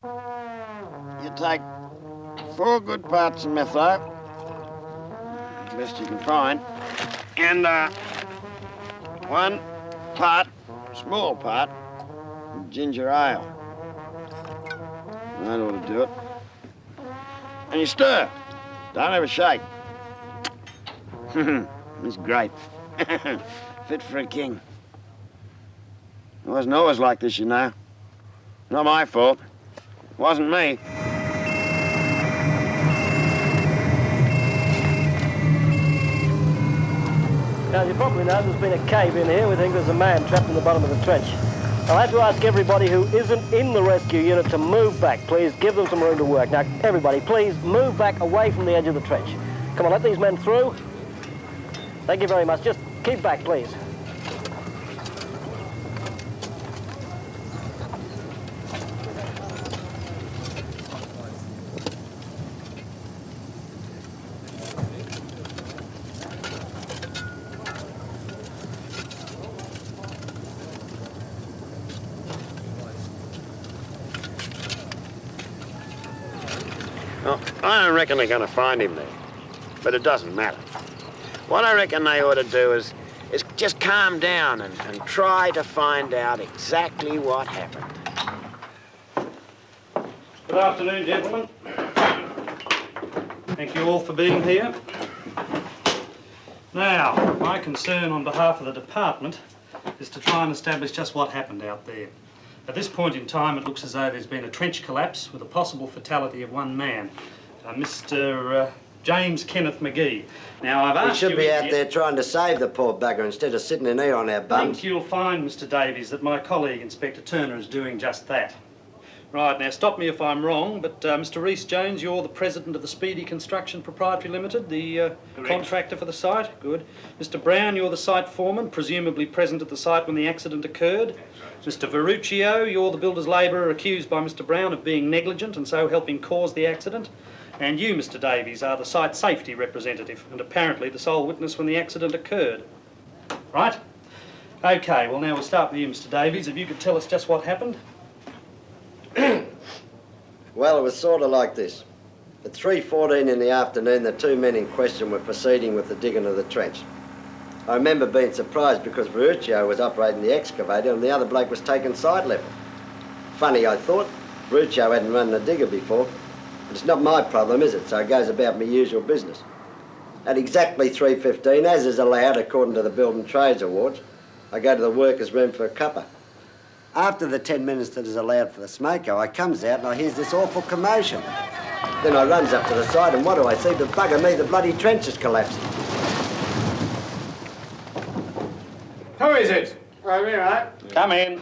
You take 4 good parts of metho, best you can find, and 1 part, small part, of ginger ale. That ought to do it. And you stir. Don't ever shake. It's great. Fit for a king. It wasn't always like this, you know. Not my fault. It wasn't me. Now, as you probably know, there's been a cave in here. We think there's a man trapped in the bottom of the trench. I'll have to ask everybody who isn't in the rescue unit to move back, please. Give them some room to work. Now, everybody, please move back away from the edge of the trench. Come on, let these men through. Thank you very much. Just keep back, please. Well, I don't reckon they're going to find him there, but it doesn't matter. What I reckon they ought to do is just calm down and try to find out exactly what happened. Good afternoon, gentlemen. Thank you all for being here. Now, my concern on behalf of the department is to try and establish just what happened out there. At this point in time, it looks as though there's been a trench collapse with a possible fatality of 1 man, Mr. James Kenneth McGee. Now, I've asked you... We should be out there trying to save the poor bugger instead of sitting in here on our bums. I think you'll find, Mr. Davies, that my colleague, Inspector Turner, is doing just that. Right, now, stop me if I'm wrong, but Mr. Rhys-Jones, you're the president of the Speedy Construction Proprietary Limited, the contractor for the site. Good. Mr. Brown, you're the site foreman, presumably present at the site when the accident occurred. Mr. Verruccio, you're the builder's labourer accused by Mr. Brown of being negligent and so helping cause the accident. And you, Mr. Davies, are the site safety representative and apparently the sole witness when the accident occurred. Right? OK, well, now we'll start with you, Mr. Davies. If you could tell us just what happened. Well, it was sort of like this. At 3:14 in the afternoon, the 2 men in question were proceeding with the digging of the trench. I remember being surprised because Verruccio was operating the excavator and the other bloke was taking side level. Funny, I thought. Verruccio hadn't run the digger before. But it's not my problem, is it? So it goes about my usual business. At exactly 3:15, as is allowed according to the Building Trades Awards, I go to the workers' room for a cuppa. After the 10 minutes that is allowed for the smoko, I comes out and I hears this awful commotion. Then I runs up to the side and what do I see? The bugger me, the bloody trench is collapsing. Who is it? Right here, right? Come in.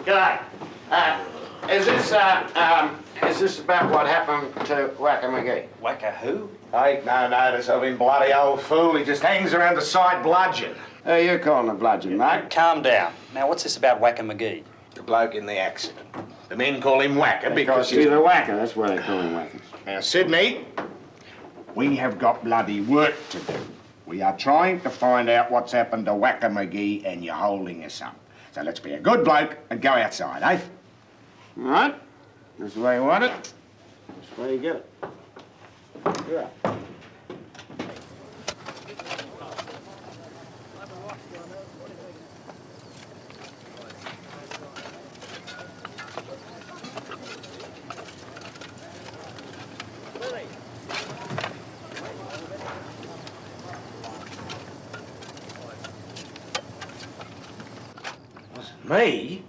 G'day. Is this about what happened to Wacker McGee? Wacker who? Ain't no notice of him, bloody old fool. He just hangs around the side bludgeon. Who are you calling a bludgeon, mate? Calm down. Now, what's this about Wacker McGee? The bloke in the accident. The men call him Wacker because He's a whacker, that's why they call him whackers. Now, Sydney, we have got bloody work to do. We are trying to find out what's happened to Wacker McGee and you're holding us up. So let's be a good bloke and go outside, eh? All right? That's the way you want it. That's the way you get it. Yeah. Me?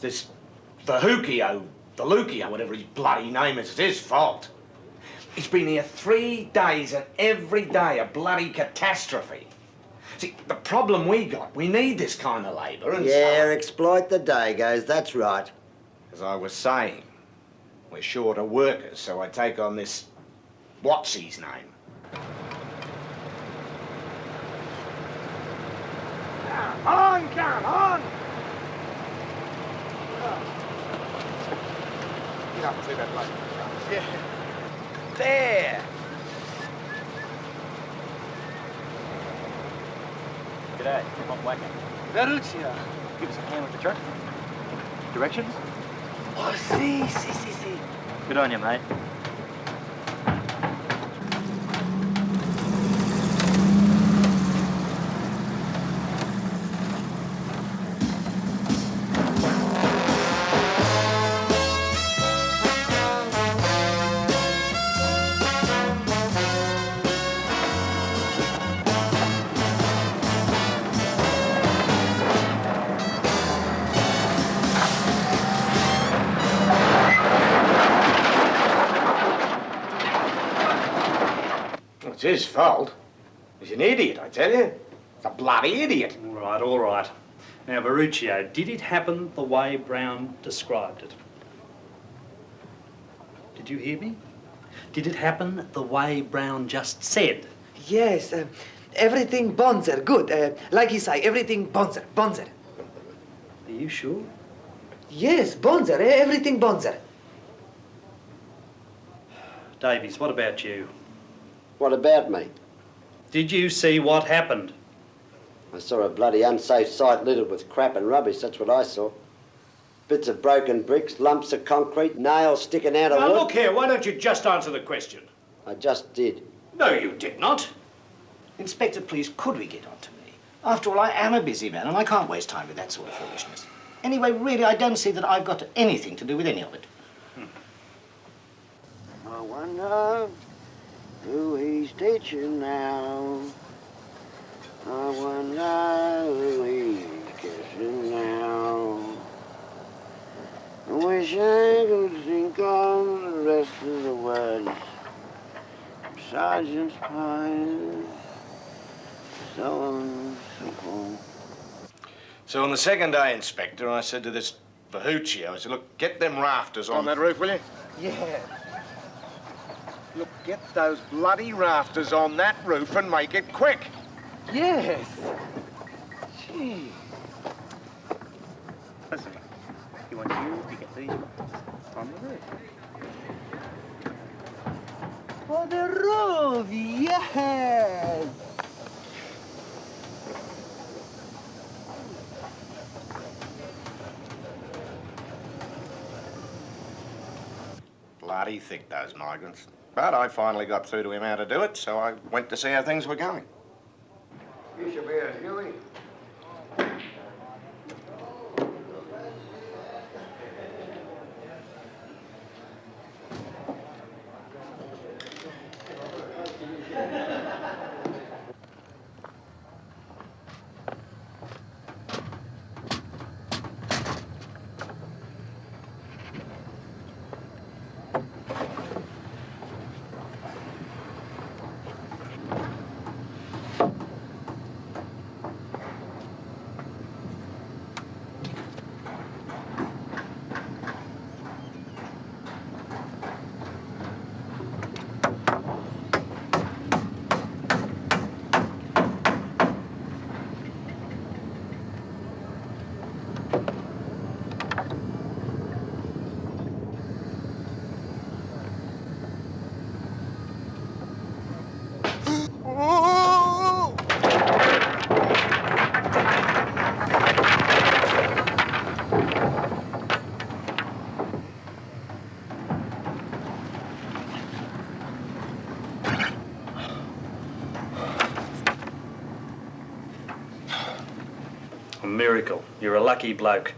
This Verruccio, Lucio, whatever his bloody name is, it's his fault. He's been here 3 days and every day a bloody catastrophe. See, the problem we got, we need this kind of labour and Yeah, exploit the Dagos, that's right. As I was saying, we're short of workers, so I take on this, what's his name? On, come on! Get up and see that bloke. Yeah. There! G'day, I'm Wacker. Verruccio. Give us a hand with the truck. Directions? Oh, see. Good on you, mate. It's his fault. He's an idiot, I tell you. He's a bloody idiot. All right. Now, Verruccio, did it happen the way Brown described it? Did you hear me? Did it happen the way Brown just said? Yes, everything bonzer, good. Like he say, everything bonzer. Are you sure? Yes, bonzer, everything bonzer. Davies, what about you? What about me? Did you see what happened? I saw a bloody unsafe site littered with crap and rubbish, that's what I saw. Bits of broken bricks, lumps of concrete, nails sticking out of Now, wood. look here, why don't you just answer the question? I just did. No, you did not. Inspector, please, could we get on to me? After all, I am a busy man and I can't waste time with that sort of foolishness. Anyway, really, I don't see that I've got anything to do with any of it. I wonder who he's teaching now. I wonder who he's kissing now. I wish I could think of the rest of the words. Sergeant's Pines, so simple. So on the second day, Inspector, I said to this Verruccio, I said, look, get them rafters on that roof, will you? Yeah. Look, get those bloody rafters on that roof and make it quick. Yes. Gee. Listen, he wants you to get these on the roof. For the roof, yes. Bloody thick, those migrants. But I finally got through to him how to do it, so I went to see how things were going. You should be a Huey. A miracle. You're a lucky bloke.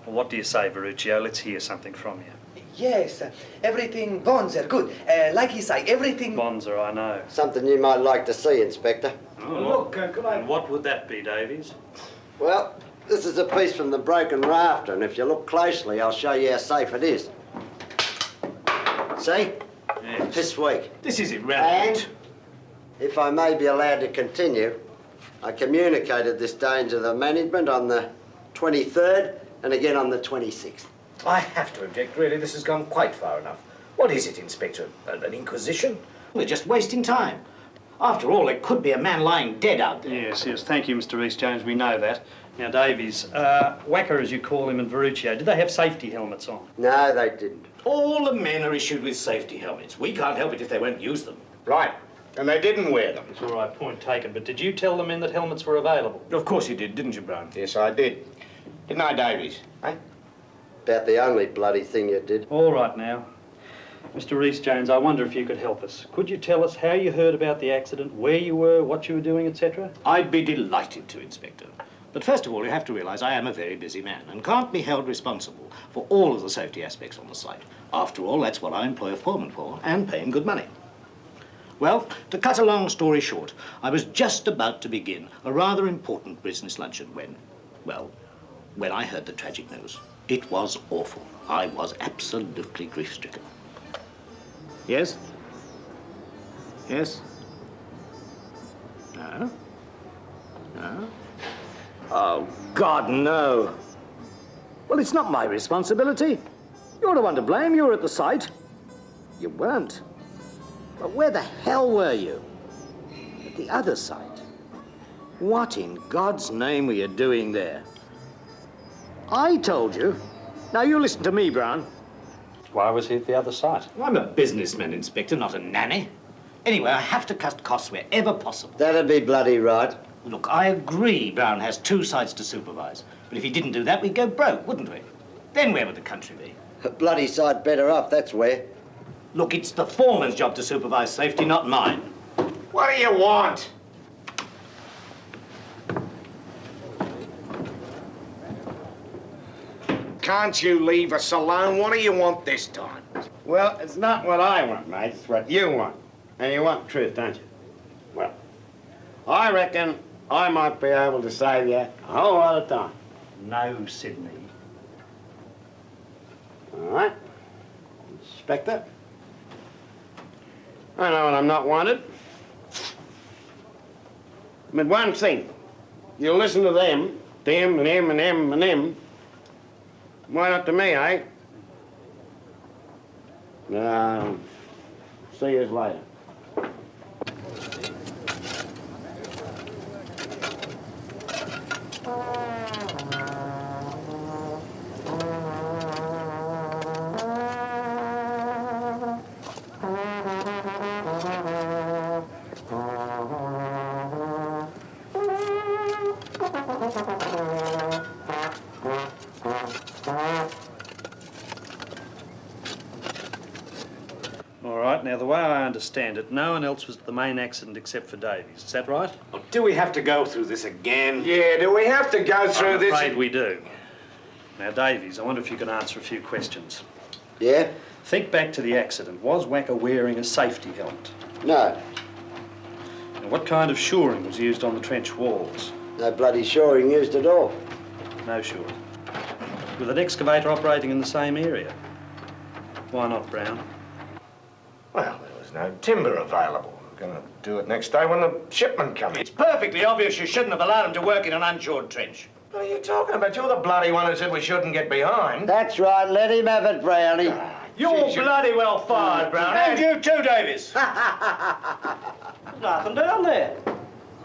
Well, what do you say, Verruccio? Let's hear something from you. Yes, everything bonzer, good. Like he say, everything... Bonzer, I know. Something you might like to see, Inspector. Oh, look, could I... And what would that be, Davies? Well, this is a piece from the broken rafter, and if you look closely, I'll show you how safe it is. See? Yes. This week. This is irrelevant. And, if I may be allowed to continue, I communicated this danger to the management on the 23rd and again on the 26th. I have to object, really. This has gone quite far enough. What is it, Inspector? An inquisition? We're just wasting time. After all, it could be a man lying dead out there. Yes. Thank you, Mr. Rees-Jones. We know that. Now, Davies, Wacker, as you call him, and Verruccio, did they have safety helmets on? No, they didn't. All the men are issued with safety helmets. We can't help it if they won't use them. Right. And they didn't wear them. It's all right, point taken. But did you tell the men that helmets were available? Of course you did, didn't you, Brown? Yes, I did. Didn't I, Davies? Eh? About the only bloody thing you did. All right now. Mr. Rhys-Jones, I wonder if you could help us. Could you tell us how you heard about the accident, where you were, what you were doing, etc.? I'd be delighted to, Inspector. But first of all, you have to realise I am a very busy man and can't be held responsible for all of the safety aspects on the site. After all, that's what I employ a foreman for, and pay him good money. Well, to cut a long story short, I was just about to begin a rather important business luncheon when I heard the tragic news. It was awful. I was absolutely grief-stricken. Yes? Yes? No? No? Oh, God, no. Well, it's not my responsibility. You're the one to blame. You were at the site. You weren't. But where the hell were you? At the other site. What in God's name were you doing there? I told you. Now, you listen to me, Brown. Why was he at the other site? I'm a businessman, Inspector, not a nanny. Anyway, I have to cut costs wherever possible. That'd be bloody right. Look, I agree Brown has 2 sites to supervise. But if he didn't do that, we'd go broke, wouldn't we? Then where would the country be? A bloody sight better off, that's where. Look, it's the foreman's job to supervise safety, not mine. What do you want? Can't you leave us alone? What do you want this time? Well, it's not what I want, mate. It's what you want. And you want the truth, don't you? Well, I reckon I might be able to save you a whole lot of time. No, Sydney. All right? Inspector? I know when I'm not wanted. But one thing, you listen to them and him and him and him. Why not to me, eh? See you later. Now, the way I understand it, no one else was at the main accident except for Davies. Is that right? Oh, do we have to go through this again? Yeah, do we have to go through this? I'm afraid we do. Now, Davies, I wonder if you can answer a few questions. Yeah? Think back to the accident. Was Wacker wearing a safety helmet? No. And what kind of shoring was used on the trench walls? No bloody shoring used at all. No shoring. With an excavator operating in the same area? Why not, Brown? Well, there was no timber available. We're going to do it next day when the shipment comes. It's perfectly obvious you shouldn't have allowed him to work in an unshored trench. What are you talking about? You're the bloody one who said we shouldn't get behind. That's right, let him have it, Brownie. You're bloody well fired, Brown. And you too, Davies. There's nothing down there.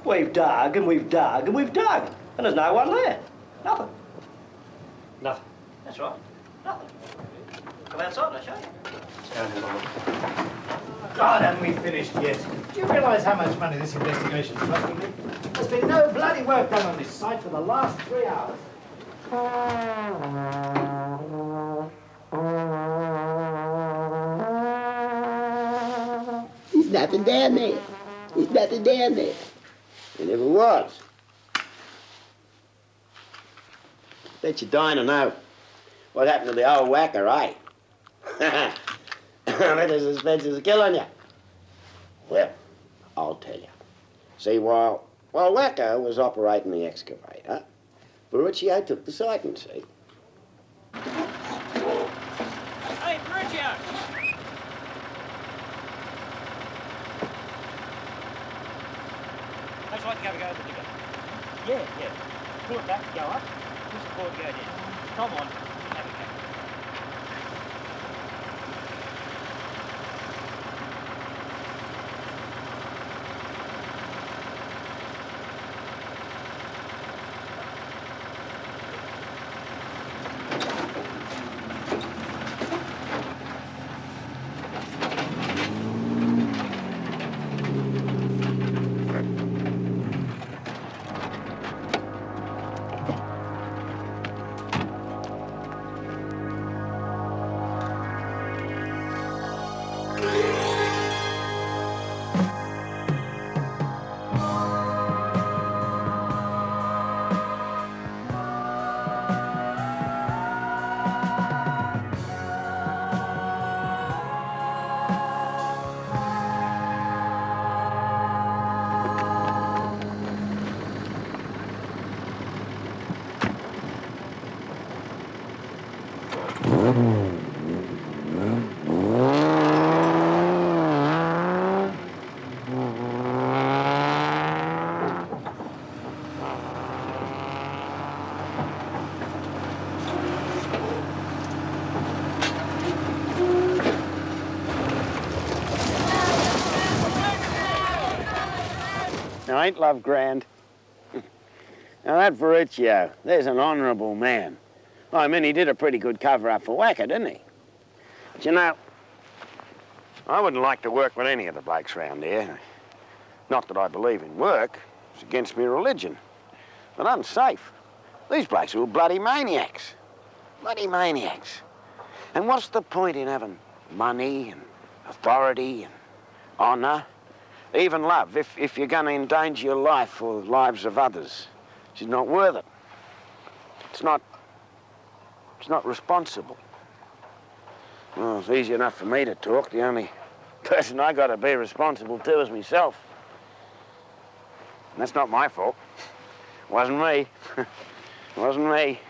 We've dug and we've dug and we've dug. And there's no one there. Nothing. Nothing. That's right. Nothing. Come outside and I'll show you. Go and have a look. God, haven't we finished yet? Do you realise how much money this investigation's costing me? There's been no bloody work done on this site for the last 3 hours. There's nothing down there. There's nothing down there. There never was. Bet you're dying to know what happened to the old whacker, eh? Little suspense is killing you. Well, I'll tell you. See, while Wacko was operating the excavator, Ferruccio took the site and see. Hey, Ferruccio! That's right, go over the digger. Yeah. Pull it back, go up. Push the board, go down. Come on, have a go. Now, ain't love grand? Now, that Verruccio, there's an honourable man. I mean, he did a pretty good cover-up for Wacker, didn't he? But, you know, I wouldn't like to work with any of the blokes round here. Not that I believe in work. It's against me religion. But unsafe. These blokes are all bloody maniacs. Bloody maniacs. And what's the point in having money and authority and honour, even love, if you're going to endanger your life or the lives of others? It's not worth it. It's not responsible. Well, it's easy enough for me to talk. The only person I got to be responsible to is myself. And that's not my fault. It wasn't me. It wasn't me.